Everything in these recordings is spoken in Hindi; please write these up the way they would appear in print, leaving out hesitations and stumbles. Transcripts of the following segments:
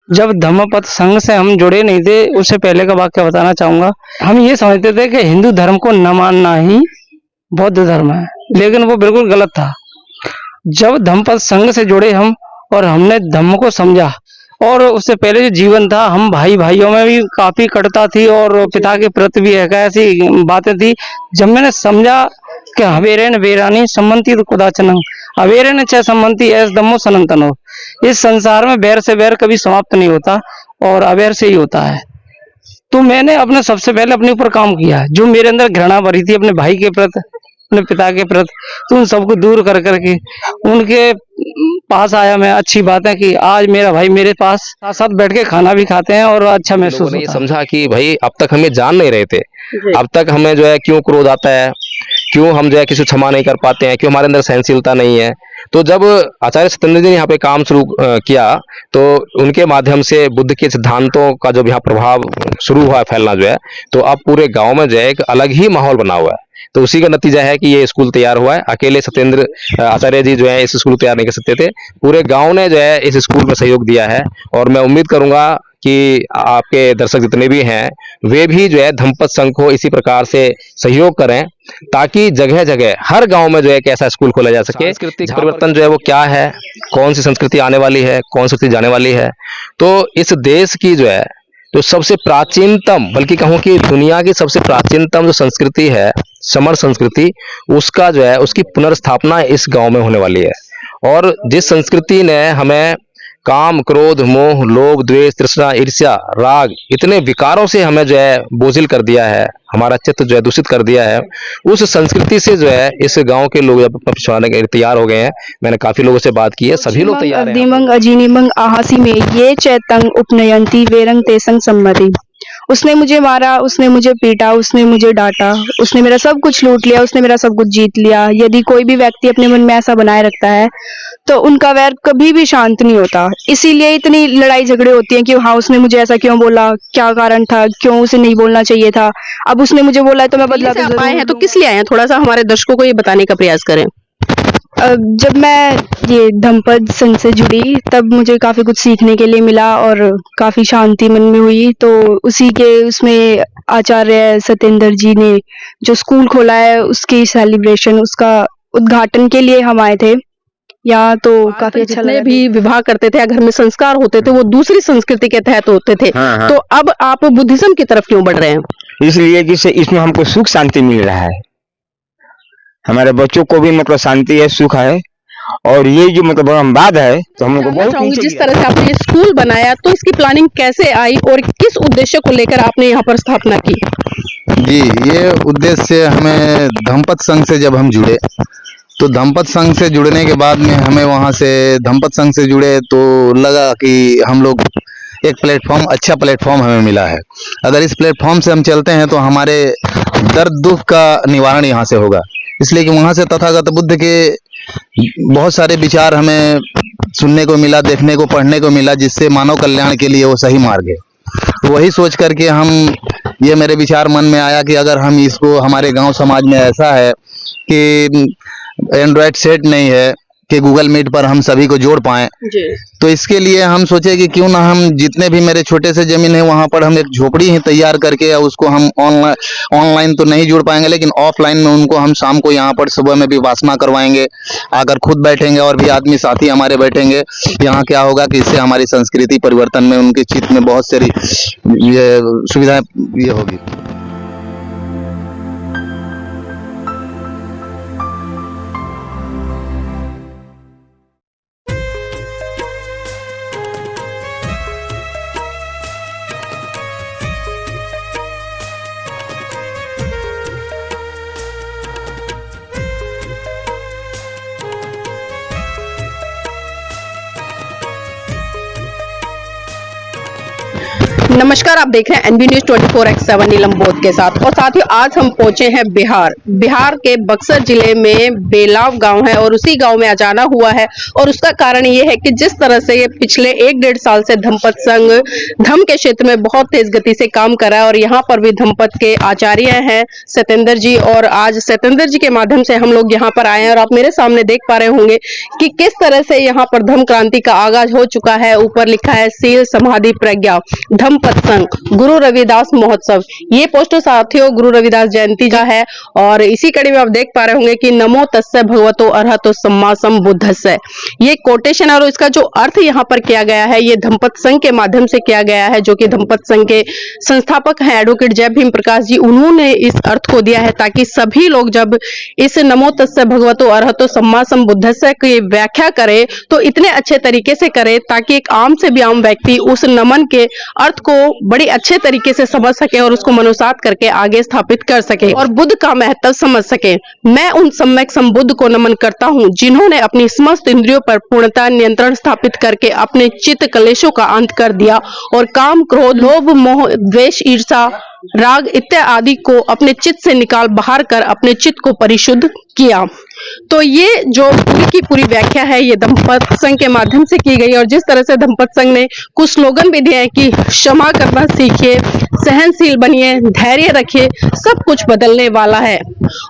जब धम्मपद संघ से हम जुड़े नहीं थे, उससे पहले का वाक्य बताना चाहूंगा। हम ये समझते थे कि हिंदू धर्म को न मानना ही बौद्ध धर्म है, लेकिन वो बिल्कुल गलत था। जब धम्मपद संघ से जुड़े हम और हमने धम्म को समझा, और उससे पहले जो जीवन था, हम भाई भाइयों में भी काफी कटुता थी और पिता के प्रति भी एक ऐसी बातें थी। जब मैंने समझा कि हवेरेन वेरानी सम्मति तो कुदाचनम, हवेरेन च सम्मति एस धम्मो सनातनो, इस संसार में बैर से बैर कभी समाप्त नहीं होता और अवैर से ही होता है। तो मैंने अपने सबसे पहले अपने ऊपर काम किया। जो मेरे अंदर घृणा भरी थी अपने भाई के प्रति, अपने पिता के प्रति, तो उन सबको दूर कर करके उनके पास आया मैं। अच्छी बात है कि आज मेरा भाई मेरे पास साथ साथ बैठ के खाना भी खाते हैं और अच्छा महसूस लोगों ने ये होता है। समझा कि भाई अब तक हमें जान नहीं रहे थे, अब तक हमें जो है क्यों क्रोध आता है, क्यों हम जो है किसी को क्षमा नहीं कर पाते हैं, क्यों हमारे अंदर सहनशीलता नहीं है। तो जब आचार्य सत्येंद्र जी ने यहाँ पे काम शुरू किया, तो उनके माध्यम से बुद्ध के सिद्धांतों का जो यहाँ प्रभाव शुरू हुआ फैलना जो है, तो अब पूरे गांव में जो है एक अलग ही माहौल बना हुआ है। तो उसी का नतीजा है कि ये स्कूल तैयार हुआ है। अकेले सत्येंद्र आचार्य जी जो है इस स्कूल तैयार नहीं कर सकते थे, पूरे गांव ने जो है इस स्कूल में सहयोग दिया है। और मैं उम्मीद करूंगा कि आपके दर्शक जितने भी हैं वे भी जो है धम्मपद संघ को इसी प्रकार से सहयोग करें, ताकि जगह जगह हर गांव में जो है एक ऐसा स्कूल खोला जा सके। सांस्कृतिक परिवर्तन जो है वो क्या है, कौन सी संस्कृति आने वाली है, कौन सी संस्कृति जाने वाली है। तो इस देश की जो है जो सबसे प्राचीनतम, बल्कि कहूँ कि दुनिया की सबसे प्राचीनतम जो संस्कृति है, समर संस्कृति, उसका जो है उसकी पुनर्स्थापना इस गांव में होने वाली है। और जिस संस्कृति ने हमें काम, क्रोध, मोह, लोभ, द्वेष, तृष्णा, ईर्ष्या, राग, इतने विकारों से हमें जो है बोझिल कर दिया है, हमारा चित्त जो है दूषित कर दिया है, उस संस्कृति से जो है इस गांव के लोग अपना पिछवाने के तैयार हो गए हैं। मैंने काफी लोगों से बात की है, सभी लोग तैयार हैं। दिमंग अजीनिमंग आहासी में ये चैतंग उपनयंती वेरंग तेसंग सम्मति। उसने मुझे मारा, उसने मुझे पीटा, उसने मुझे डांटा, उसने मेरा सब कुछ लूट लिया, उसने मेरा सब कुछ जीत लिया। यदि कोई भी व्यक्ति अपने मन में ऐसा बनाए रखता है तो उनका वैर कभी भी शांत नहीं होता। इसीलिए इतनी लड़ाई झगड़े होती हैं कि हाँ उसने मुझे ऐसा क्यों बोला, क्या कारण था, क्यों उसे नहीं बोलना चाहिए था, अब उसने मुझे बोला है तो मैं बदला तो आए हैं। तो किस लिए आए हैं, थोड़ा सा हमारे दर्शकों को ये बताने का प्रयास करें। जब मैं ये धम्मपद संघ से जुड़ी तब मुझे काफी कुछ सीखने के लिए मिला और काफी शांति मन में हुई। तो उसी के उसमें आचार्य सत्येंद्र जी ने जो स्कूल खोला है उसकी सेलिब्रेशन, उसका उद्घाटन के लिए हम आए थे यहाँ। तो काफी अच्छा लगा। भी विवाह करते थे या घर में संस्कार होते थे वो दूसरी संस्कृति के तहत होते थे। हाँ। तो अब आप बुद्धिज्म की तरफ क्यों बढ़ रहे हैं। इसलिए कि इसमें हमको सुख शांति मिल रहा है, हमारे बच्चों को भी मतलब शांति है, सुख है। और ये जो मतलब बाद है तो हम लोग को बहुत चाहूंगी जिस तरह से आपने ये स्कूल बनाया तो इसकी प्लानिंग कैसे आई और किस उद्देश्य को लेकर आपने यहाँ पर स्थापना की। जी, ये उद्देश्य हमें धम्मपद संघ से जब हम जुड़े, तो धम्मपद संघ से जुड़ने के बाद में हमें वहाँ से धम्मपद संघ से जुड़े तो लगा कि हम लोग एक प्लेटफॉर्म, अच्छा प्लेटफॉर्म हमें मिला है। अगर इस प्लेटफॉर्म से हम चलते हैं तो हमारे दर्द दुख का निवारण यहाँ से होगा। इसलिए कि वहाँ से तथागत बुद्ध के बहुत सारे विचार हमें सुनने को मिला, देखने को, पढ़ने को मिला, जिससे मानव कल्याण के लिए वो सही मार्ग है। तो वही सोच करके ये मेरे विचार मन में आया कि अगर हम इसको, हमारे गांव समाज में ऐसा है कि एंड्रॉयड सेट नहीं है कि गूगल मीट पर हम सभी को जोड़ पाएं, तो इसके लिए हम सोचे कि क्यों ना हम जितने भी मेरे छोटे से जमीन है वहां पर हम एक झोपड़ी ही तैयार करके उसको हम ऑनलाइन तो नहीं जोड़ पाएंगे, लेकिन ऑफलाइन में उनको हम शाम को यहाँ पर सुबह में भी वासना करवाएंगे, आकर खुद बैठेंगे और भी आदमी साथी हमारे बैठेंगे। यहाँ क्या होगा कि इससे हमारी संस्कृति परिवर्तन में उनके चित्त में बहुत सारी ये सुविधाएं ये होगी। नमस्कार, आप देख रहे हैं एनबी न्यूज 24x7 नीलम बोध के साथ। और साथियों, आज हम पहुंचे हैं बिहार के बक्सर जिले में बेलाव गांव है और उसी गांव में अचानक हुआ है। और उसका कारण ये है कि जिस तरह से ये पिछले 1-1.5 साल से धमपत संघ धम के क्षेत्र में बहुत तेज गति से काम कर रहा है। और यहाँ पर भी धमपत के आचार्य हैं सत्येंद्र जी, और आज सत्येंद्र जी के माध्यम से हम लोग यहाँ पर आए हैं। और आप मेरे सामने देख पा रहे होंगे कि किस तरह से यहाँ पर धम क्रांति का आगाज हो चुका है। ऊपर लिखा है सील समाधि प्रज्ञा धमपत संघ गुरु रविदास महोत्सव। ये पोस्टर साथियों गुरु रविदास जयंती का है। और इसी कड़ी में आप देख पा रहे होंगे कि नमो तस्से भगवतो अरहतो सम्मा संबुद्धस्से, ये कोटेशन और इसका जो अर्थ यहाँ पर किया गया है ये धमपत संघ के माध्यम से किया गया है, जो कि धमपत संघ के संस्थापक हैं एडवोकेट जय भीम प्रकाश जी। उन्होंने इस अर्थ को दिया है ताकि सभी लोग जब इस नमो तस्से भगवतो अरहतो सम्मा संबुद्धस्से की व्याख्या करे तो इतने अच्छे तरीके से करे ताकि एक आम से भी आम व्यक्ति उस नमन के अर्थ को बड़ी अच्छे तरीके से समझ सके और उसको मनुसात करके आगे स्थापित कर सके और बुद्ध का महत्व समझ सके। मैं उन सम्यक संबुद्ध को नमन करता हूँ जिन्होंने अपनी समस्त इंद्रियों पर पूर्णतः नियंत्रण स्थापित करके अपने चित्त कलेशों का अंत कर दिया और काम, क्रोध, लोभ, मोह, द्वेष, ईर्षा, राग इत्यादि को अपने चित्त से निकाल बाहर कर अपने चित्त को परिशुद्ध किया। तो ये जो पूरी की पूरी व्याख्या है ये धमपत संघ के माध्यम से की गई। और जिस तरह से धमपत संघ ने कुछ स्लोगन भी दिए हैं कि क्षमा करना सीखिए, सहनशील बनिए, धैर्य रखिए, सब कुछ बदलने वाला है।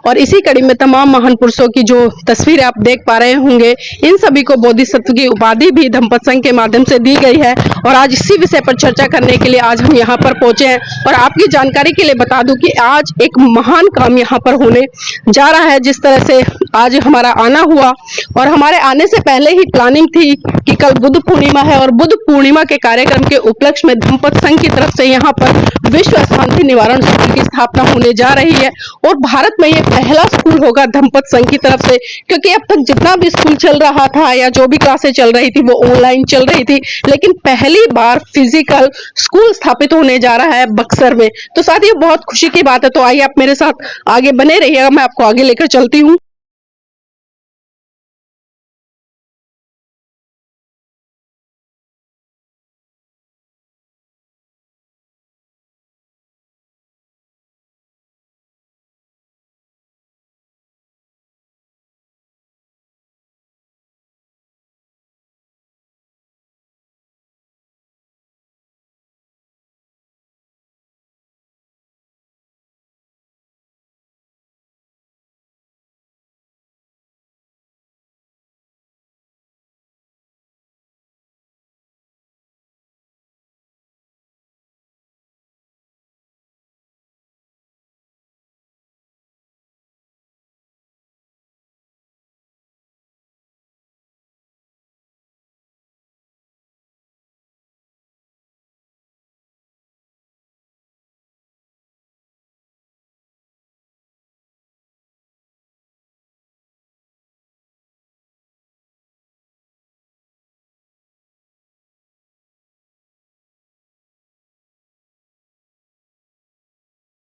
और इसी कड़ी में तमाम महान पुरुषों की जो तस्वीरें आप देख पा रहे होंगे, इन सभी को बोधिसत्व की उपाधि भी धमपत संघ के माध्यम से दी गई है। और आज इसी विषय पर चर्चा करने के लिए आज हम यहाँ पर पहुंचे हैं। और आपकी जानकारी के लिए बता दूं कि आज एक महान काम यहाँ पर होने जा रहा है। जिस तरह से आज हमारा आना हुआ और हमारे आने से पहले ही प्लानिंग थी कि कल बुद्ध पूर्णिमा है और बुद्ध पूर्णिमा के कार्यक्रम के उपलक्ष्य में धमपत संघ की तरफ से यहाँ पर विश्व शांति निवारण स्कूल की स्थापना होने जा रही है। और भारत में ये पहला स्कूल होगा धमपत संघ की तरफ से, क्योंकि अब तक जितना भी स्कूल चल रहा था या जो भी क्लासें चल रही थी वो ऑनलाइन चल रही थी, लेकिन पहली बार फिजिकल स्कूल स्थापित होने जा रहा है बक्सर में। तो साथ ही बहुत खुशी की बात है। तो आइए आप मेरे साथ आगे बने रहिएगा, मैं आपको आगे लेकर चलती हूँ।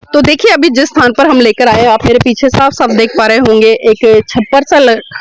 तो देखिए अभी जिस स्थान पर हम लेकर आए हैं, आप मेरे पीछे साफ साफ देख पा रहे होंगे एक छप्पर सा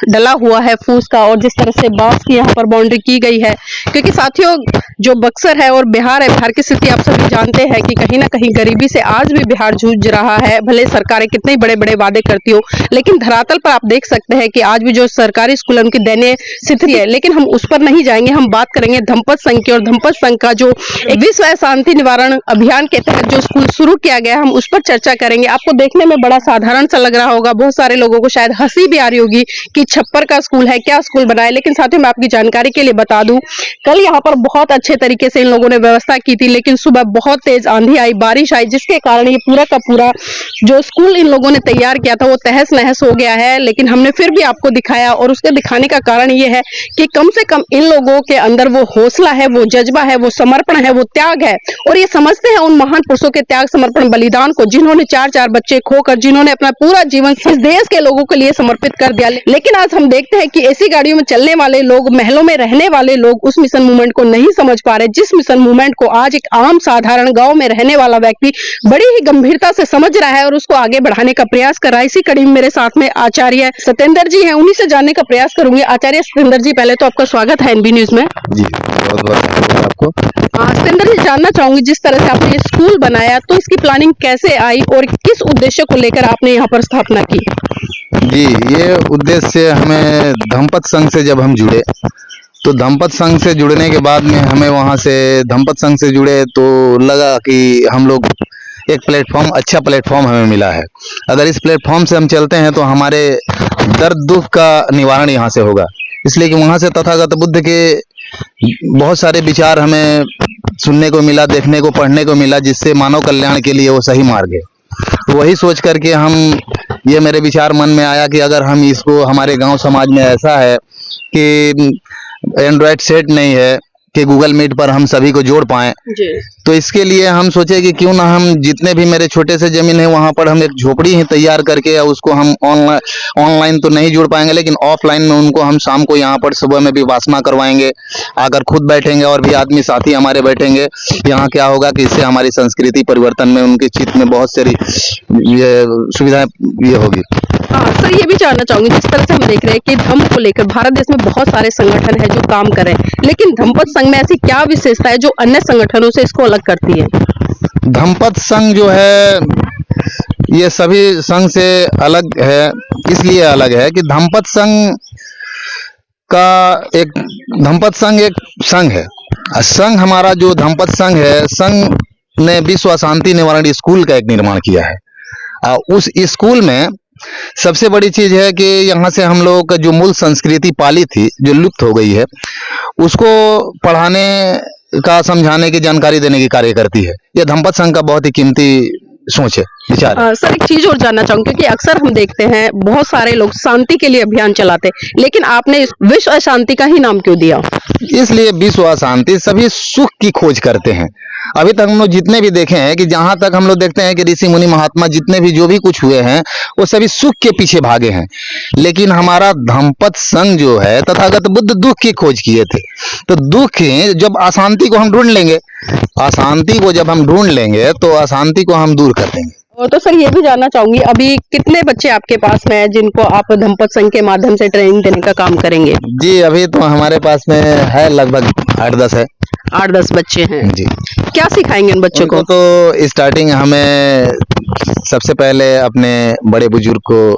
डला हुआ है फूस का। और जिस तरह से बांस की यहाँ पर बाउंड्री की गई है, क्योंकि साथियों जो बक्सर है और बिहार है, बिहार की स्थिति आप सभी जानते हैं कि कहीं ना कहीं गरीबी से आज भी बिहार जूझ रहा है। भले सरकारें कितने बड़े बड़े वादे करती हो, लेकिन धरातल पर आप देख सकते हैं कि आज भी जो सरकारी स्कूल है उनकी दयनीय स्थिति है। लेकिन हम उस पर नहीं जाएंगे, हम बात करेंगे धमपत संघ की। और धमपत संघ का जो एक विश्व शांति निवारण अभियान के तहत जो स्कूल शुरू किया गया, हम उस पर चर्चा करेंगे। आपको देखने में बड़ा साधारण सा लग रहा होगा, बहुत सारे लोगों को शायद हंसी भी आ रही होगी कि छप्पर का स्कूल है, क्या स्कूल बनाए। लेकिन साथियों मैं आपकी जानकारी के लिए बता दूं, कल यहाँ पर बहुत अच्छे तरीके से इन लोगों ने व्यवस्था की थी, लेकिन सुबह बहुत तेज आंधी आई, बारिश आई, जिसके कारण ये पूरा का पूरा जो स्कूल इन लोगों ने तैयार किया था वो तहस नहस हो गया है। लेकिन हमने फिर भी आपको दिखाया, और उसके दिखाने का कारण ये है कि कम से कम इन लोगों के अंदर वो हौसला है, वो जज्बा है, वो समर्पण है, वो त्याग है। और ये समझते हैं उन महान पुरुषों के त्याग, समर्पण, बलिदान को, जिन्होंने 4-4 बच्चे खोकर, जिन्होंने अपना पूरा जीवन इस देश के लोगों के लिए समर्पित कर दिया। लेकिन आज हम देखते हैं कि ऐसी गाड़ियों में चलने वाले लोग, महलों में रहने वाले लोग उस मिशन मूवमेंट को नहीं समझ पा रहे, जिस मिशन मूवमेंट को आज एक आम साधारण गांव में रहने वाला व्यक्ति बड़ी ही गंभीरता से समझ रहा है और उसको आगे बढ़ाने का प्रयास कर रहा है। इसी कड़ी में मेरे साथ में आचार्य सत्येंद्र जी हैं, उन्हीं से जानने का प्रयास करूंगी। आचार्य सत्येंद्र जी, पहले तो आपका स्वागत है एनबी न्यूज में। जी बहुत बहुत धन्यवाद आपको। सत्येंद्र जी, ये जानना चाहूंगी, जिस तरह से आपने ये स्कूल बनाया तो इसकी प्लानिंग कैसे आई और किस उद्देश्य को लेकर आपने यहाँ पर स्थापना की? जी, ये उद्देश्य हमें धम्पत संघ से जब हम जुड़े, तो धम्पत संघ से जुड़ने के बाद में हमें वहाँ से धम्पत संघ से जुड़े तो लगा कि हम लोग एक प्लेटफॉर्म, अच्छा प्लेटफॉर्म हमें मिला है। अगर इस प्लेटफॉर्म से हम चलते हैं तो हमारे दर्द दुख का निवारण यहाँ से होगा। इसलिए कि वहाँ से तथागत बुद्ध के बहुत सारे विचार हमें सुनने को मिला, देखने को, पढ़ने को मिला, जिससे मानव कल्याण के लिए वो सही मार्ग है। तो वही सोच करके ये मेरे विचार मन में आया कि अगर हम इसको, हमारे गांव समाज में ऐसा है कि एंड्रॉयड सेट नहीं है कि गूगल मीट पर हम सभी को जोड़ पाएं, तो इसके लिए हम सोचे कि क्यों ना हम जितने भी मेरे छोटे से जमीन है वहां पर हम एक झोपड़ी ही तैयार करके उसको हम ऑनलाइन तो नहीं जोड़ पाएंगे, लेकिन ऑफलाइन में उनको हम शाम को यहाँ पर सुबह में भी वासना करवाएंगे, आकर खुद बैठेंगे और भी आदमी साथी हमारे बैठेंगे। यहाँ क्या होगा कि इससे हमारी संस्कृति परिवर्तन में, उनके चित्त में बहुत सारी ये सुविधाएं ये होगी। हाँ सर, ये भी जानना चाहूंगी, जिस तरह से हम देख रहे हैं कि धम्म को लेकर भारत देश में बहुत सारे संगठन है जो काम कर रहे हैं, लेकिन धम्पत संघ में ऐसी क्या विशेषता है जो अन्य संगठनों से इसको अलग करती है? धम्पत संघ जो है ये सभी संघ से अलग है, इसलिए अलग है कि धम्पत संघ एक संघ है। संघ हमारा जो धम्पत संघ है, संघ ने विश्व अशांति निवारण स्कूल का एक निर्माण किया है। उस स्कूल में सबसे बड़ी चीज है कि यहाँ से हम लोगों का जो मूल संस्कृति पाली थी, जो लुप्त हो गई है, उसको पढ़ाने का, समझाने की, जानकारी देने की कार्य करती है। यह धम्पत संघ का बहुत ही कीमती सोच है, विचार है। सर, एक चीज और जानना चाहूंगी, क्योंकि अक्सर हम देखते हैं बहुत सारे लोग शांति के लिए अभियान चलाते, लेकिन आपने इस विश्व अशांति का ही नाम क्यों दिया? इसलिए विश्व अशांति, सभी सुख की खोज करते हैं। अभी तक हम लोग जितने भी देखे हैं कि जहां तक हम लोग देखते हैं कि ऋषि मुनि महात्मा जितने भी जो भी कुछ हुए हैं वो सभी सुख के पीछे भागे हैं, लेकिन हमारा धम्पत संघ जो है तथागत बुद्ध दुख की खोज किए थे। तो दुख, जब अशांति को हम ढूंढ लेंगे, अशांति को जब हम ढूंढ लेंगे तो अशांति को हम दूर कर देंगे। और तो सर, ये भी जानना चाहूंगी, अभी कितने बच्चे आपके पास में है जिनको आप धम्पत संघ के माध्यम से ट्रेनिंग देने का काम करेंगे? जी, अभी तो हमारे पास में है लगभग 8-10 है। 8-10 बच्चे हैं जी। क्या सिखाएंगे उन बच्चों को? तो स्टार्टिंग हमें सबसे पहले अपने बड़े बुजुर्ग को,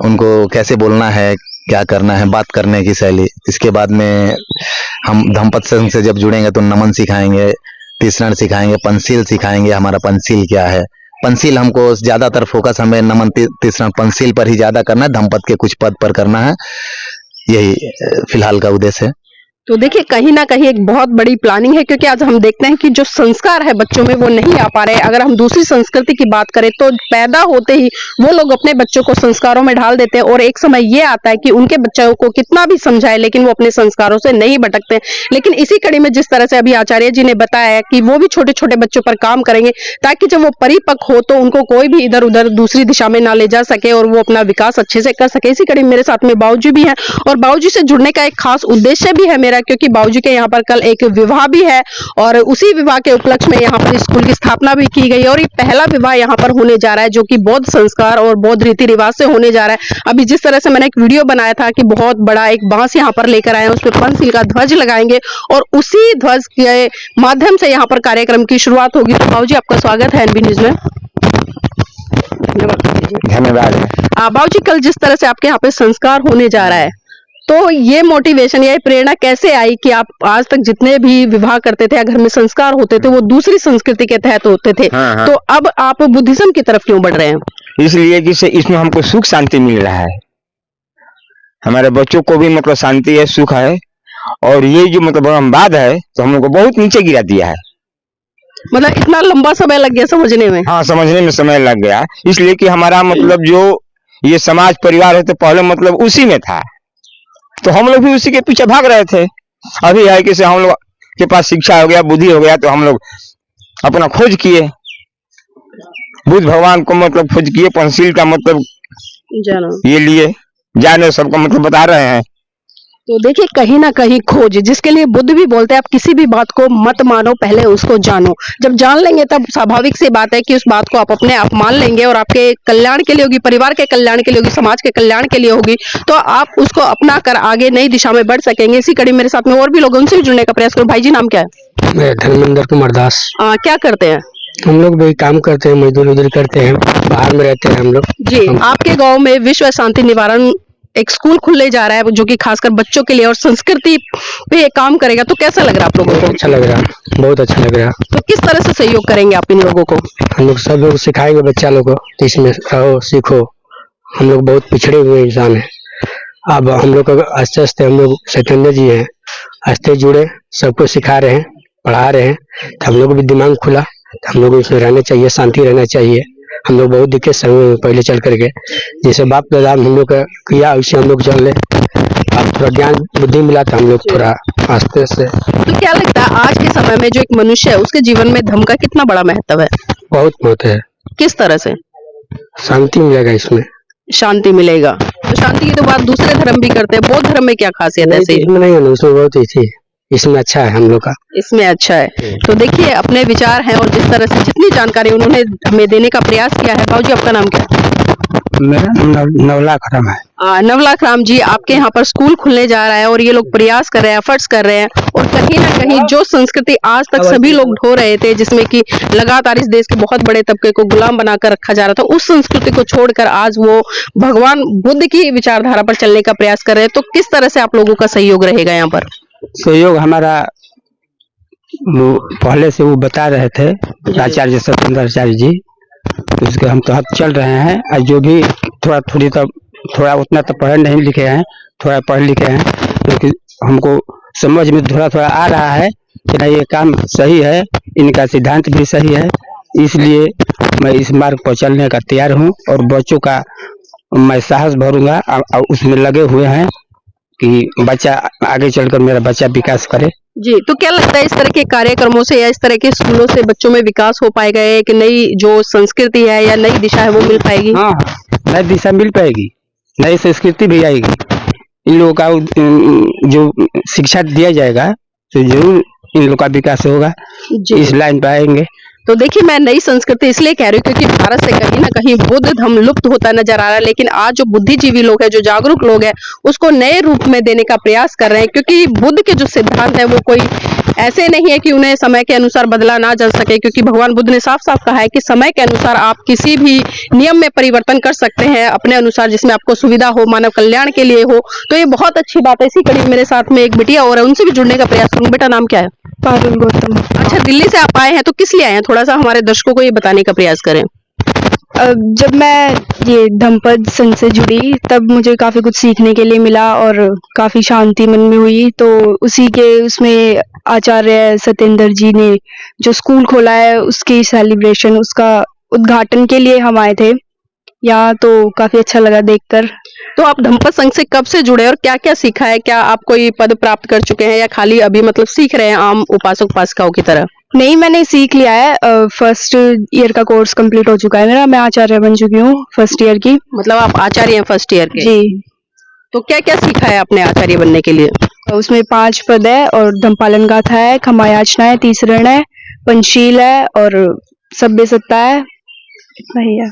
उनको कैसे बोलना है, क्या करना है, बात करने की शैली। इसके बाद में हम धम्पत संघ से जब जुड़ेंगे तो नमन सिखाएंगे, तीसरण सिखाएंगे, पंचशील सिखाएंगे। हमारा पंचशील क्या है, पंचशील हमको ज्यादातर फोकस हमें नमन तीसरण पंचशील पर ही ज्यादा करना है, धम्पत के कुछ पद पर करना है। यही फिलहाल का उद्देश्य है। तो देखिए, कहीं ना कहीं एक बहुत बड़ी प्लानिंग है, क्योंकि आज हम देखते हैं कि जो संस्कार है बच्चों में वो नहीं आ पा रहे। अगर हम दूसरी संस्कृति की बात करें तो पैदा होते ही वो लोग अपने बच्चों को संस्कारों में ढाल देते हैं, और एक समय ये आता है कि उनके बच्चों को कितना भी समझाए लेकिन वो अपने संस्कारों से नहीं भटकते। लेकिन इसी कड़ी में जिस तरह से अभी आचार्य जी ने बताया कि वो भी छोटे छोटे बच्चों पर काम करेंगे, ताकि जब वो परिपक्व हो तो उनको कोई भी इधर उधर दूसरी दिशा में ना ले जा सके और वो अपना विकास अच्छे से कर सके। इसी कड़ी में मेरे साथ में बाबूजी भी है, और बाबूजी से जुड़ने का एक खास उद्देश्य भी है मेरा, क्योंकि बाबूजी के यहाँ पर कल एक विवाह भी है, और उसी विवाह के उपलक्ष्य में यहाँ पर स्कूल की स्थापना भी की गई, और ये पहला विवाह यहाँ पर होने जा रहा है जो कि बौद्ध संस्कार और बौद्ध रीति रिवाज से होने जा रहा है। अभी जिस तरह से मैंने एक वीडियो बनाया था कि बहुत बड़ा एक बांस यहाँ पर लेकर आए हैं, उसमें पंचशील का ध्वज लगाएंगे और उसी ध्वज के माध्यम से यहाँ पर कार्यक्रम की शुरुआत होगी। तो बाबूजी, आपका स्वागत है एनबी न्यूज में। धन्यवाद। बाबूजी, कल जिस तरह से आपके यहाँ पे संस्कार होने जा रहा है, तो ये मोटिवेशन, ये प्रेरणा कैसे आई कि आप आज तक जितने भी विवाह करते थे या घर में संस्कार होते थे वो दूसरी संस्कृति के तहत होते थे? हाँ। तो अब आप बुद्धिज्म की तरफ क्यों बढ़ रहे हैं? इसलिए कि इसमें हमको सुख शांति मिल रहा है, हमारे बच्चों को भी मतलब शांति है, सुख है, और ये जो मतलब ब्रह्मवाद है तो हम लोग को बहुत नीचे गिरा दिया है। मतलब इतना लंबा समय लग गया समझने में? हाँ, समझने में समय लग गया, इसलिए कि हमारा मतलब जो ये समाज परिवार है तो पहले मतलब उसी में था, तो हम लोग भी उसी के पीछे भाग रहे थे। अभी है कि हम लोग के पास शिक्षा हो गया, बुद्धि हो गया, तो हम लोग अपना खोज किए, बुद्ध भगवान को मतलब खोज किए, पंचशील का मतलब ये लिए जाने सबको मतलब बता रहे हैं। तो देखिए कहीं ना कहीं खोज, जिसके लिए बुद्ध भी बोलते हैं आप किसी भी बात को मत मानो, पहले उसको जानो। जब जान लेंगे तब स्वाभाविक सी बात है कि उस बात को आप अपने आप मान लेंगे और आपके कल्याण के लिए होगी, परिवार के कल्याण के लिए होगी, समाज के कल्याण के लिए होगी, तो आप उसको अपना कर आगे नई दिशा में बढ़ सकेंगे। इसी कड़ी मेरे साथ में और भी लोग, उनसे भी जुड़ने का प्रयास करूँ। भाई जी नाम क्या है? मैं धर्मेंद्र कुमार दास। क्या करते हैं? हम लोग भी काम करते हैं, मजदूरी करते हैं, बाहर में रहते हैं हम लोग। जी, आपके गांव में विश्व शांति निवारण एक स्कूल खुलने जा रहा है जो कि खासकर बच्चों के लिए और संस्कृति पे काम करेगा, तो कैसा लग रहा है आप लोगों बहुत को? अच्छा लग रहा है, बहुत अच्छा लग रहा है। तो किस तरह से सहयोग करेंगे आप इन लोगों को? हम लोग सब लोग सिखाएंगे बच्चा लोग को, तो इसमें रहो सीखो। हम लोग बहुत पिछड़े हुए इंसान हैं। अब हम लोग आस्ते आस्ते हम लोग सत्येंद्र जी हैं, आस्ते जुड़े, सबको सिखा रहे हैं, पढ़ा रहे हैं, तो हम लोग भी दिमाग खुला, तो हम लोग इसमें रहना चाहिए, शांति रहना चाहिए। हम लोग बहुत दिक्कत से पहले चल करके, जैसे बाप दादा हम लोग का किया वैसे हम लोग चल ले। अब थोड़ा ज्ञान बुद्धि मिला तो हम लोग थोड़ा आस्ते से। तो क्या लगता है आज के समय में जो एक मनुष्य है उसके जीवन में धर्म का कितना बड़ा महत्व है? बहुत महत्व है, किस तरह से शांति मिलेगा इसमें। शांति मिलेगा? तो शांति की तो बात दूसरे धर्म भी करते हैं, बौद्ध धर्म में क्या खासियत है ऐसे? इसमें नहीं है ना, उसमें बहुत ही थी, इसमें अच्छा है हम लोग का। इसमें अच्छा है। तो देखिए अपने विचार हैं और जिस तरह से जितनी जानकारी उन्होंने हमें देने का प्रयास किया है। बाबूजी आपका नाम क्या है? मेरा नाम नवलाख राम है। नवलाख राम जी, आपके यहाँ पर स्कूल खुलने जा रहा है और ये लोग प्रयास कर रहे हैं, एफर्ट्स कर रहे हैं, और कहीं ना कहीं जो संस्कृति आज तक सभी लोग ढो रहे थे, जिसमें कि लगातार इस देश के बहुत बड़े तबके को गुलाम बनाकर रखा जा रहा था, उस संस्कृति को छोड़कर आज वो भगवान बुद्ध की विचारधारा पर चलने का प्रयास कर रहे हैं। तो किस तरह से आप लोगों का सहयोग रहेगा यहाँ पर? सहयोग हमारा वो पहले से वो बता रहे थे आचार्य सत्येंद्र आचार्य जी, उसके हम तो हाथ चल रहे हैं। और जो भी थोड़ा उतना तो पढ़े नहीं लिखे हैं, थोड़ा पढ़े लिखे हैं, क्योंकि हमको समझ में थोड़ा थोड़ा आ रहा है कि नहीं ये काम सही है, इनका सिद्धांत भी सही है, इसलिए मैं इस मार्ग पर चलने का तैयार हूँ। और बच्चों का मैं साहस भरूंगा और उसमें लगे हुए हैं कि बच्चा आगे चलकर मेरा बच्चा विकास करे। जी, तो क्या लगता है इस तरह के कार्यक्रमों से या इस तरह के स्कूलों से बच्चों में विकास हो पाएगा, एक नई जो संस्कृति है या नई दिशा है वो मिल पाएगी? हाँ, नई दिशा मिल पाएगी, नई संस्कृति भी आएगी। इन लोगों का जो शिक्षा दिया जाएगा तो जरूर इन लोगों का विकास होगा, इस लाइन पे आएंगे। तो देखिए मैं नई संस्कृति इसलिए कह रही हूँ क्योंकि भारत से कहीं ना कहीं बुद्ध धर्म लुप्त होता नजर आ रहा है, लेकिन आज जो बुद्धिजीवी लोग हैं, जो जागरूक लोग हैं, उसको नए रूप में देने का प्रयास कर रहे हैं। क्योंकि बुद्ध के जो सिद्धांत है वो कोई ऐसे नहीं है कि उन्हें समय के अनुसार बदला ना जा सके, क्योंकि भगवान बुद्ध ने साफ साफ कहा है कि समय के अनुसार आप किसी भी नियम में परिवर्तन कर सकते हैं अपने अनुसार, जिसमें आपको सुविधा हो, मानव कल्याण के लिए हो। तो ये बहुत अच्छी बात है। इसी कड़ी मेरे साथ में एक बिटिया और है, उनसे भी जुड़ने का प्रयास करूंगा। बेटा नाम क्या है? पारुल गौतम। अच्छा, दिल्ली से आप आए हैं, तो किस लिए आए हैं? थोड़ा सा हमारे दर्शकों को ये बताने का प्रयास करें। जब मैं ये धम्पद संघ से जुड़ी तब मुझे काफ़ी कुछ सीखने के लिए मिला और काफ़ी शांति मन में हुई। तो उसी के उसमें आचार्य सत्येंद्र जी ने जो स्कूल खोला है उसकी सेलिब्रेशन, उसका उद्घाटन के लिए हम आए थे यहाँ, तो काफ़ी अच्छा लगा देखकर। तो आप धम्पद संघ से कब से जुड़े और क्या क्या सीखा है? क्या आप कोई पद प्राप्त कर चुके हैं या खाली अभी मतलब सीख रहे हैं आम उपासक उपासिकाओं की तरह? नहीं, मैंने सीख लिया है। फर्स्ट ईयर का कोर्स कंप्लीट हो चुका है मेरा, मैं आचार्य बन चुकी हूँ फर्स्ट ईयर की। मतलब आप आचार्य हैं फर्स्ट ईयर के? जी। तो क्या क्या सीखा है आपने आचार्य बनने के लिए? उसमें 5 पद है और धम्पालन गाथा है, क्षमा याचना है, तीसरण है, पंचशील है और सभ्य सत्ता है। भैया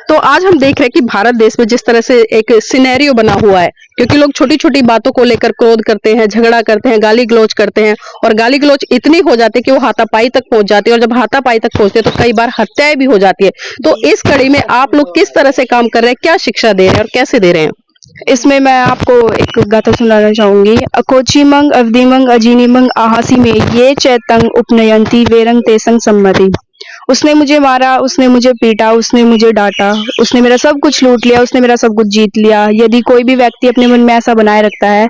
तो आज हम देख रहे हैं कि भारत देश में जिस तरह से एक सिनेरियो बना हुआ है, क्योंकि लोग छोटी छोटी बातों को लेकर क्रोध करते हैं, झगड़ा करते हैं, गाली गलौज करते हैं, और गाली गलौज इतनी हो जाती है कि वो हाथापाई तक पहुंच जाती है, और जब हाथापाई तक पहुंचते हैं तो कई बार हत्याएं भी हो जाती है। तो इस कड़ी में आप लोग किस तरह से काम कर रहे हैं, क्या शिक्षा दे रहे हैं और कैसे दे रहे हैं? इसमें मैं आपको एक गाथा सुनाना चाहूंगी। अकोचीमंग अवधिमंग अजीनिमंग आहासी में ये चैतंग उपनयंती वेरंग तेसंग सम्मति। उसने मुझे मारा, उसने मुझे पीटा, उसने मुझे डांटा, उसने मेरा सब कुछ लूट लिया, उसने मेरा सब कुछ जीत लिया। यदि कोई भी व्यक्ति अपने मन में ऐसा बनाए रखता है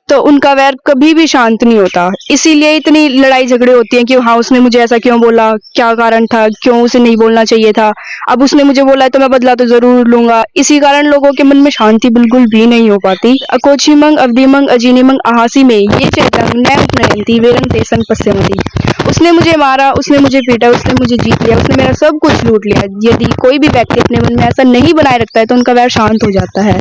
तो उनका वैर कभी भी शांत नहीं होता। इसीलिए इतनी लड़ाई झगड़े होती हैं कि हाँ उसने मुझे ऐसा क्यों बोला, क्या कारण था, क्यों उसे नहीं बोलना चाहिए था, अब उसने मुझे बोला है तो मैं बदला तो जरूर लूंगा। इसी कारण लोगों के मन में शांति बिल्कुल भी नहीं हो पाती। अकोचीमंग अवधिमंग अजीनिमंग आहासी में ये चैतंग न उपनयंती वेरंग तेसंग पश्यन्ति। उसने मुझे मारा, उसने मुझे पीटा, उसने मुझे जीत लिया, उसने मेरा सब कुछ लूट लिया। यदि कोई भी व्यक्ति अपने मन में ऐसा नहीं बनाए रखता है तो उनका वैर शांत हो जाता है।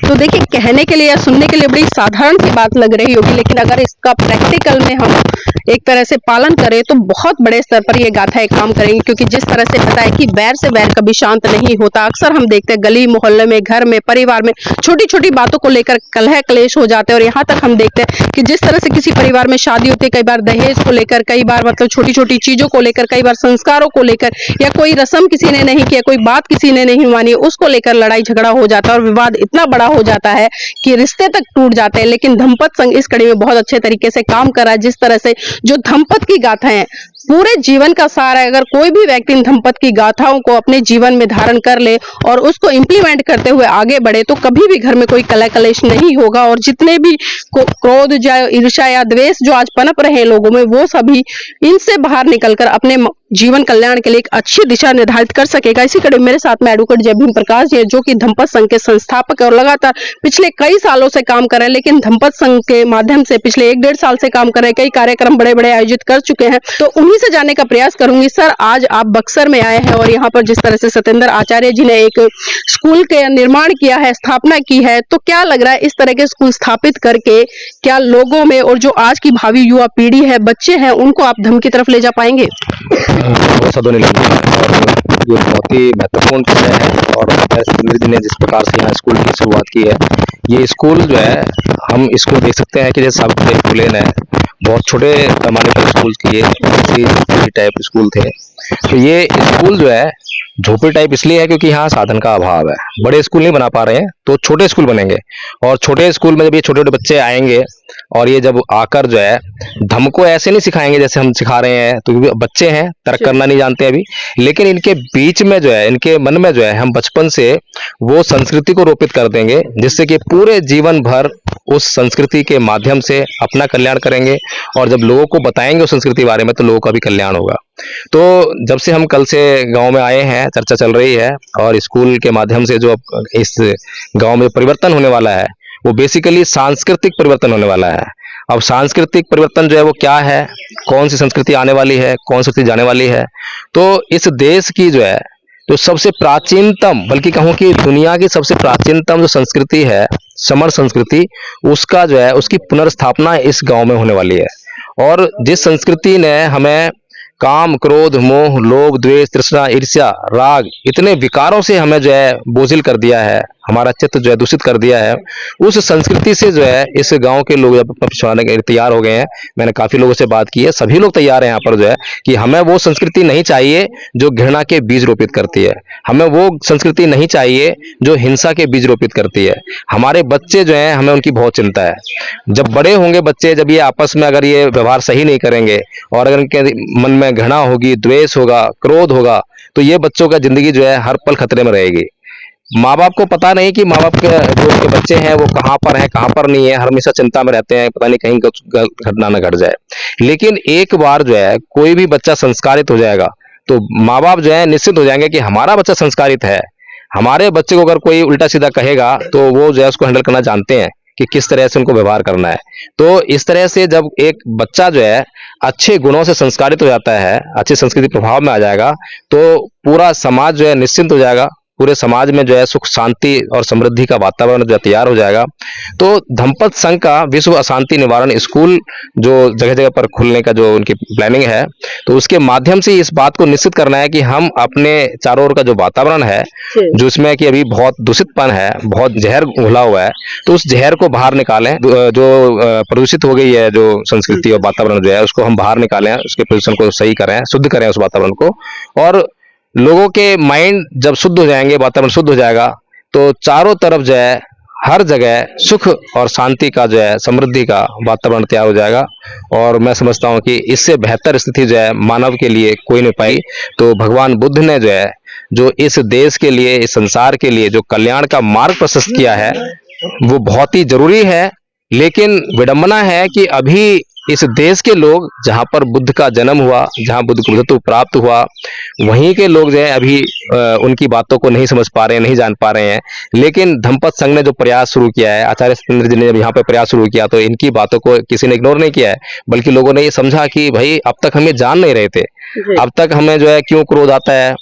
तो देखिए, कहने के लिए या सुनने के लिए बड़ी साधारण सी बात लग रही होगी, लेकिन अगर इसका प्रैक्टिकल में हम एक तरह से पालन करें तो बहुत बड़े स्तर पर ये गाथाएं काम करेंगी। क्योंकि जिस तरह से पता है कि बैर से बैर कभी शांत नहीं होता, अक्सर हम देखते हैं गली मोहल्ले में, घर में, परिवार में छोटी छोटी बातों को लेकर कलह क्लेश हो जाते हैं। और यहाँ तक हम देखते हैं कि जिस तरह से किसी परिवार में शादी होती है, कई बार दहेज को लेकर, कई बार मतलब छोटी छोटी चीजों को लेकर, कई बार संस्कारों को लेकर, या कोई रस्म किसी ने नहीं किया, कोई बात किसी ने नहीं मानी, उसको लेकर लड़ाई झगड़ा हो जाता है और विवाद इतना बड़ा हो जाता है कि रिश्ते तक टूट जाते हैं। लेकिन धम्पत संघ इस कड़ी में बहुत अच्छे तरीके से काम कर रहा है। जिस तरह से जो धम्पत की गाथाएं पूरे जीवन का सार है, अगर कोई भी व्यक्ति इन धम्पत की गाथाओं को अपने जीवन में धारण कर ले और उसको इंप्लीमेंट करते हुए आगे बढ़े तो कभी भी घर में कोई कलह कलेश नहीं होगा। और जितने भी क्रोध या ईर्ष्या या द्वेष जो आज पनप रहे हैं लोगों में, वो सभी इनसे बाहर निकलकर अपने जीवन कल्याण के लिए एक अच्छी दिशा निर्धारित कर सकेगा। इसी कड़ी मेरे साथ में एडवोकेट जय भीम प्रकाश जी है, जो कि धम्पत संघ के संस्थापक और लगातार पिछले कई सालों से काम कर रहे हैं। लेकिन धम्पत संघ के माध्यम से पिछले 1-1.5 साल से काम कर रहे हैं, कई कार्यक्रम बड़े बड़े आयोजित कर चुके हैं। तो उन्हीं से जानने का प्रयास करूंगी। सर, आज आप बक्सर में आए हैं और यहाँ पर जिस तरह से सत्येंद्र आचार्य जी ने एक स्कूल के निर्माण किया है, स्थापना की है, तो क्या लग रहा है इस तरह के स्कूल स्थापित करके क्या लोगों में और जो आज की भावी युवा पीढ़ी है, बच्चे हैं, उनको आप धर्म की तरफ ले जा पाएंगे? और ये बहुत ही महत्वपूर्ण विषय है। और सत्येंद्र जी ने जिस प्रकार से यहाँ स्कूल की शुरुआत की है, ये स्कूल जो है, हम स्कूल देख सकते हैं कि जैसे सावित्रीबाई फुले ने बहुत छोटे पैमाने पर स्कूल किए, इसी टाइप स्कूल थे। तो ये स्कूल जो है झोपड़ी टाइप इसलिए है क्योंकि यहाँ साधन का अभाव है, बड़े स्कूल नहीं बना पा रहे हैं, तो छोटे स्कूल बनेंगे। और छोटे स्कूल में जब ये छोटे छोटे बच्चे आएंगे और ये जब आकर जो है धर्म को ऐसे नहीं सिखाएंगे जैसे हम सिखा रहे हैं, तो क्योंकि बच्चे हैं, तर्क करना नहीं जानते अभी, लेकिन इनके बीच में जो है, इनके मन में जो है, हम बचपन से वो संस्कृति को रोपित कर देंगे, जिससे कि पूरे जीवन भर उस संस्कृति के माध्यम से अपना कल्याण करेंगे। और जब लोगों को बताएंगे उस संस्कृति के बारे में, तो लोगों का भी कल्याण होगा। तो जब से हम कल से गांव में आए हैं, चर्चा चल रही है, और स्कूल के माध्यम से जो इस गांव में परिवर्तन होने वाला है, वो बेसिकली सांस्कृतिक परिवर्तन होने वाला है। अब सांस्कृतिक परिवर्तन जो है वो क्या है, कौन सी संस्कृति आने वाली है, कौन सी संस्कृति जाने वाली है, तो इस देश की जो है जो सबसे प्राचीनतम, बल्कि कहूँ कि दुनिया की सबसे प्राचीनतम जो संस्कृति है, समर संस्कृति, उसका जो है, उसकी पुनर्स्थापना इस गांव में होने वाली है। और जिस संस्कृति ने हमें काम, क्रोध, मोह, लोभ, द्वेष, तृष्णा, ईर्ष्या, राग, इतने विकारों से हमें जो है बोझिल कर दिया है, हमारा चित्त जो है दूषित कर दिया है, उस संस्कृति से जो है इस गांव के लोग अपना पिछवाने के लिए तैयार हो गए हैं। मैंने काफी लोगों से बात की है, सभी लोग तैयार हैं यहाँ पर जो है कि हमें वो संस्कृति नहीं चाहिए जो घृणा के बीज रोपित करती है, हमें वो संस्कृति नहीं चाहिए जो हिंसा के बीज रोपित करती है। हमारे बच्चे जो हैं, हमें उनकी बहुत चिंता है। जब बड़े होंगे बच्चे, जब ये आपस में अगर ये व्यवहार सही नहीं करेंगे और अगर इनके मन में घृणा होगी, द्वेष होगा, क्रोध होगा, तो ये बच्चों का जिंदगी जो है हर पल खतरे में रहेगी। माँ बाप को पता नहीं कि माँ बाप के जो उनके बच्चे हैं वो कहाँ पर हैं, कहाँ पर नहीं है, हमेशा चिंता में रहते हैं, पता नहीं कहीं घटना न घट जाए। लेकिन एक बार जो है कोई भी बच्चा संस्कारित हो जाएगा, तो माँ बाप जो है निश्चित हो जाएंगे कि हमारा बच्चा संस्कारित है। हमारे बच्चे को अगर कोई उल्टा सीधा कहेगा तो वो जो है उसको हैंडल करना जानते हैं कि किस तरह से उनको व्यवहार करना है। तो इस तरह से जब एक बच्चा जो है अच्छे गुणों से संस्कारित हो जाता है, अच्छी संस्कृति प्रभाव में आ जाएगा, तो पूरा समाज जो है निश्चिंत हो जाएगा, पूरे समाज में जो है सुख शांति और समृद्धि का वातावरण जो तैयार हो जाएगा। तो धम्पत संघ का विश्व अशांति निवारण स्कूल जो जगह जगह पर खुलने का जो उनकी प्लानिंग है, तो उसके माध्यम से इस बात को निश्चित करना है कि हम अपने चारों ओर का जो वातावरण है, जो इसमें कि अभी बहुत दूषितपन है, बहुत जहर घुला हुआ है, तो उस जहर को बाहर निकालें। जो प्रदूषित हो गई है जो संस्कृति और वातावरण जो है, उसको हम बाहर निकालें, उसके प्रदूषण को सही करें, शुद्ध करें उस वातावरण को। और लोगों के माइंड जब शुद्ध हो जाएंगे, वातावरण शुद्ध हो जाएगा, तो चारों तरफ जो है हर जगह सुख और शांति का जो है, समृद्धि का वातावरण तैयार हो जाएगा। और मैं समझता हूँ कि इससे बेहतर स्थिति जो है मानव के लिए कोई नहीं पाई। तो भगवान बुद्ध ने जो है, जो इस देश के लिए, इस संसार के लिए जो कल्याण का मार्ग प्रशस्त किया है, वो बहुत ही जरूरी है। लेकिन विडंबना है कि अभी इस देश के लोग जहाँ पर बुद्ध का जन्म हुआ, जहाँ बुद्ध को बुद्धत्व प्राप्त हुआ, वहीं के लोग जो है अभी उनकी बातों को नहीं समझ पा रहे हैं, नहीं जान पा रहे हैं। लेकिन धम्मपद संघ ने जो प्रयास शुरू किया है, आचार्य सत्येंद्र जी ने जब यहाँ पे प्रयास शुरू किया तो इनकी बातों को किसी ने इग्नोर नहीं किया है, बल्कि लोगों ने ये समझा कि भाई अब तक हम ये जान नहीं रहे थे, अब तक हमें जो है क्यों क्रोध आता है,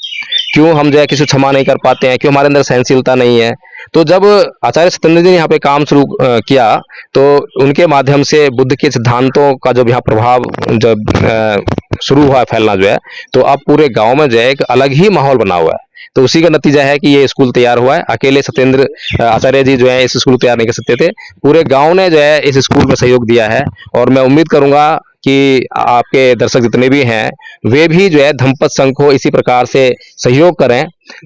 क्यों हम जो है किसी क्षमा नहीं कर पाते हैं, क्यों हमारे अंदर सहनशीलता नहीं है। तो जब आचार्य सत्येंद्र जी ने यहाँ पे काम शुरू किया तो उनके माध्यम से बुद्ध के सिद्धांतों का जब यहाँ प्रभाव जब शुरू हुआ फैलना जो है, तो अब पूरे गांव में जो है एक अलग ही माहौल बना हुआ है। तो उसी का नतीजा है कि ये स्कूल तैयार हुआ है। अकेले सत्येंद्र आचार्य जी जो है इस स्कूल तैयार नहीं कर सकते थे, पूरे गांव ने जो है इस स्कूल में सहयोग दिया है। और मैं उम्मीद करूंगा कि आपके दर्शक जितने भी हैं वे भी जो है धम्मपद संघ को इसी प्रकार से सहयोग करें,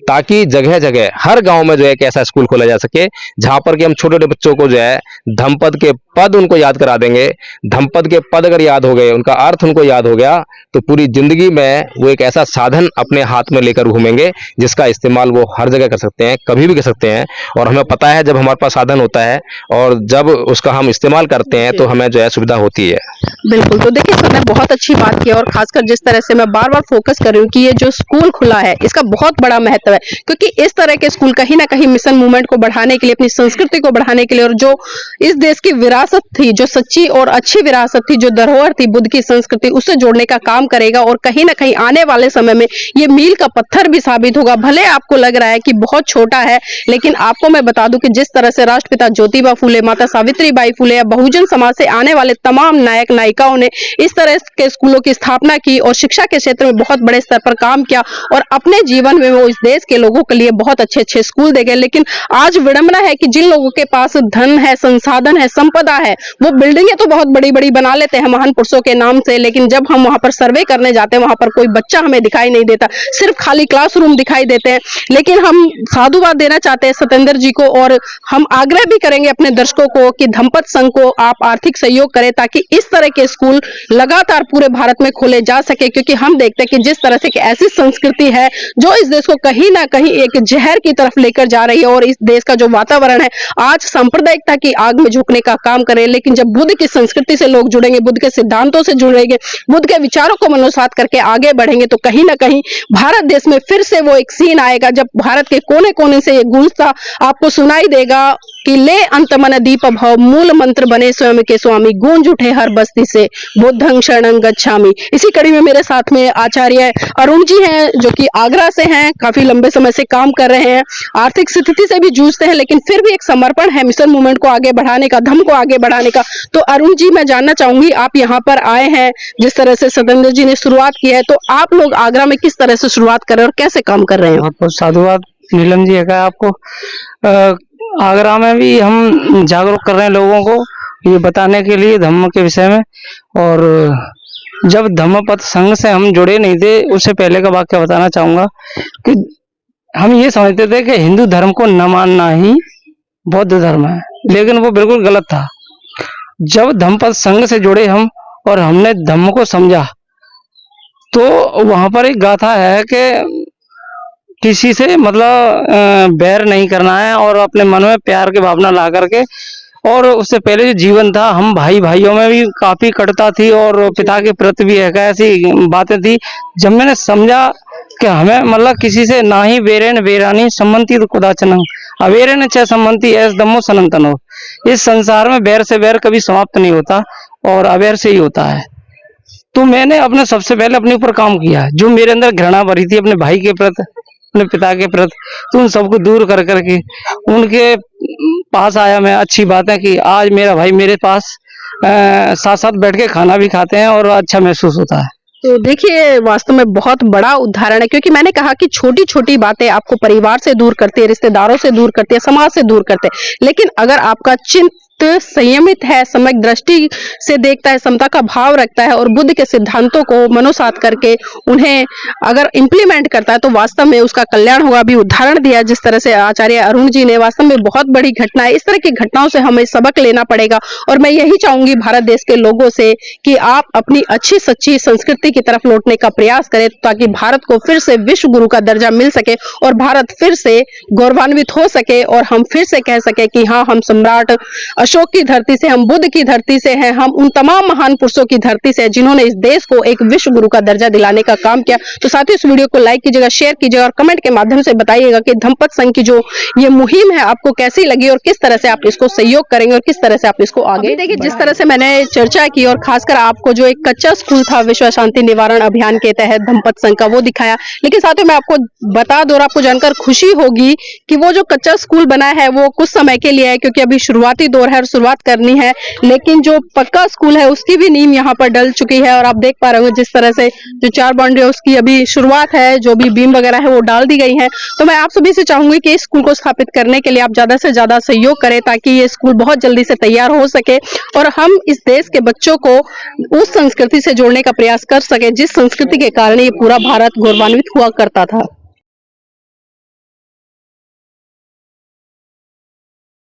ताकि जगह जगह हर गांव में जो है एक ऐसा स्कूल खोला जा सके जहां पर कि हम छोटे छोटे बच्चों को जो है धम्मपद के पद उनको याद करा देंगे। धम्मपद के पद अगर याद हो गए, उनका अर्थ उनको याद हो गया, तो पूरी जिंदगी में वो एक ऐसा साधन अपने हाथ में लेकर घूमेंगे जिसका इस्तेमाल वो हर जगह कर सकते हैं, कभी भी कर सकते हैं। और हमें पता है जब हमारे पास साधन होता है और जब उसका हम इस्तेमाल करते हैं तो हमें जो है सुविधा होती है। बिल्कुल। तो देखिए सर ने बहुत अच्छी बात की, और खासकर जिस तरह से मैं बार बार फोकस कर रही हूँ कि ये जो स्कूल खुला है इसका बहुत बड़ा महत्व है, क्योंकि इस तरह के स्कूल कहीं ना कहीं मिशन मूवमेंट को बढ़ाने के लिए, अपनी संस्कृति को बढ़ाने के लिए, और जो इस देश की विरासत थी, जो सच्ची और अच्छी विरासत थी, जो धरोहर थी बुद्ध की संस्कृति, उससे जोड़ने का काम करेगा। और कहीं ना कहीं आने वाले समय में ये मील का पत्थर भी साबित होगा। भले आपको लग रहा है कि बहुत छोटा है, लेकिन आपको मैं बता दूं कि जिस तरह से राष्ट्रपिता ज्योतिबा फुले, माता सावित्रीबाई फुले या बहुजन समाज से आने वाले तमाम नायक नायिकाओं ने इस तरह के स्कूलों की स्थापना की और शिक्षा के क्षेत्र में बहुत बड़े स्तर पर काम किया, और अपने जीवन में वो इस देश के लोगों के लिए बहुत अच्छे अच्छे स्कूल दे गए। लेकिन आज विडंबना है कि जिन लोगों के पास धन है, संसाधन है, संपदा है, वो बिल्डिंगें तो बहुत बड़ी बड़ी बना लेते हैं महान पुरुषों के नाम से, लेकिन जब हम वहां पर सर्वे करने जाते हैं वहां पर कोई बच्चा हमें दिखाई नहीं देता, सिर्फ खाली क्लासरूम दिखाई देते हैं। लेकिन हम साधुवाद देना चाहते हैं सत्येंद्र जी को, और हम आग्रह भी करेंगे अपने दर्शकों को कि धम्मपद संघ को आप आर्थिक सहयोग करें, ताकि इस तरह के स्कूल लगातार पूरे भारत में खोले जा सके। क्योंकि हम देखते हैं कि जिस तरह से ऐसी संस्कृति है जो इस देश को कहीं ना कहीं एक जहर की तरफ लेकर जा रही है, और इस देश का जो वातावरण है आज सांप्रदायिकता की आग में झुकने का काम करे। लेकिन जब बुद्ध की संस्कृति से लोग जुड़ेंगे, बुद्ध के सिद्धांतों से जुड़ेंगे, बुद्ध के विचारों को मनोसात करके आगे बढ़ेंगे, तो कहीं ना कहीं भारत देश में फिर से वो एक सीन आएगा जब भारत के कोने कोने से ये गूंजता आपको सुनाई देगा कि ले अंत मन दीप भव, मूल मंत्र बने स्वयं के स्वामी, गूंज उठे हर बस्ती से बुद्धं शरणं गच्छामि। इसी कड़ी में मेरे साथ में आचार्य अरुण जी हैं, जो कि आगरा से हैं, काफी लंबे समय से काम कर रहे हैं, आर्थिक स्थिति से भी जूझते हैं, लेकिन फिर भी एक समर्पण है मिशन मूवमेंट को आगे बढ़ाने का, धम्म को आगे बढ़ाने का। तो अरुण जी, मैं जानना चाहूंगी, आप यहाँ पर आए हैं, जिस तरह से सत्येंद्र जी ने शुरुआत की है, तो आप लोग आगरा में किस तरह से शुरुआत कर रहे हैं और कैसे काम कर रहे हैं? बहुत बहुत साधुवाद नीलम जी है आपको। आगरा में भी हम जागरूक कर रहे हैं लोगों को ये बताने के लिए धम्म के विषय में। और जब धम्मपद संघ से हम जुड़े नहीं थे, उससे पहले का वाक्य बताना चाहूंगा कि हम ये समझते थे कि हिंदू धर्म को न मानना ही बौद्ध धर्म है, लेकिन वो बिल्कुल गलत था। जब धम्मपद संघ से जुड़े हम और हमने धम्म को समझा, तो वहां पर एक गाथा है कि किसी से मतलब बैर नहीं करना है, और अपने मन में प्यार की भावना ला करके। और उससे पहले जो जीवन था, हम भाई भाइयों में भी काफी कटता थी, और पिता के प्रति भी ऐसी बातें थी। जब मैंने समझा कि हमें मतलब किसी से ना ही बेरेन बेरानी सम्मति तो कुदाचन अवेरेन च सम्मति ऐस दमो सनातन हो। इस संसार में बैर से बैर कभी समाप्त नहीं होता, और अवैर से ही होता है। तो मैंने अपने सबसे पहले अपने ऊपर काम किया। जो मेरे अंदर घृणा भरी थी अपने भाई के प्रति, अपने पिता के प्रति, तो उन सबको दूर कर करके उनके पास आया मैं। अच्छी बात है कि आज मेरा भाई मेरे पास साथ साथ बैठ के खाना भी खाते हैं, और अच्छा महसूस होता है। तो देखिए, वास्तव में बहुत बड़ा उदाहरण है, क्योंकि मैंने कहा कि छोटी छोटी बातें आपको परिवार से दूर करती है, रिश्तेदारों से दूर करती है, समाज से दूर करते हैं। लेकिन अगर आपका चिंत संयमित है, सम्यक दृष्टि से देखता है, समता का भाव रखता है, और बुद्ध के सिद्धांतों को मनोसात करके उन्हें अगर इंप्लीमेंट करता है, तो वास्तव में उसका कल्याण होगा। अभी उदाहरण दिया जिस तरह से आचार्य अरुण जी ने, वास्तव में बहुत बड़ी घटना है। इस तरह की घटनाओं से हमें सबक लेना पड़ेगा। और मैं यही चाहूंगी भारत देश के लोगों से कि आप अपनी अच्छी सच्ची संस्कृति की तरफ लौटने का प्रयास करें, ताकि भारत को फिर से विश्व गुरु का दर्जा मिल सके, और भारत फिर से गौरवान्वित हो सके, और हम फिर से कह सके कि हाँ, हम सम्राट अशोक की धरती से, हम बुद्ध की धरती से हैं, हम उन तमाम महान पुरुषों की धरती से जिन्होंने इस देश को एक विश्व गुरु का दर्जा दिलाने का काम किया। तो साथियों, इस वीडियो को लाइक कीजिएगा, शेयर कीजिएगा और कमेंट के माध्यम से बताइएगा कि धम्मपद संघ की जो ये मुहिम है आपको कैसी लगी और किस तरह से आप इसको सहयोग करेंगे और किस तरह से आप इसको आगे। देखिए, जिस तरह से मैंने चर्चा की और खासकर आपको जो एक कच्चा स्कूल था विश्व शांति निवारण अभियान के तहत धम्मपद संघ का, वो दिखाया। लेकिन साथियों, मैं आपको बता दूं और आपको जानकर खुशी होगी कि वो जो कच्चा स्कूल बना है वो कुछ समय के लिए है, क्योंकि अभी शुरुआती दौर है और शुरुआत करनी है। लेकिन जो पक्का स्कूल है उसकी भी नींव यहाँ पर डल चुकी है और आप देख पा रहे हो जिस तरह से जो 4 बाउंड्री है उसकी अभी शुरुआत है, जो भी बीम वगैरह है वो डाल दी गई है। तो मैं आप सभी से चाहूंगी कि इस स्कूल को स्थापित करने के लिए आप ज्यादा से ज्यादा सहयोग करें ताकि ये स्कूल बहुत जल्दी से तैयार हो सके और हम इस देश के बच्चों को उस संस्कृति से जोड़ने का प्रयास कर सके जिस संस्कृति के कारण ये पूरा भारत गौरवान्वित हुआ करता था।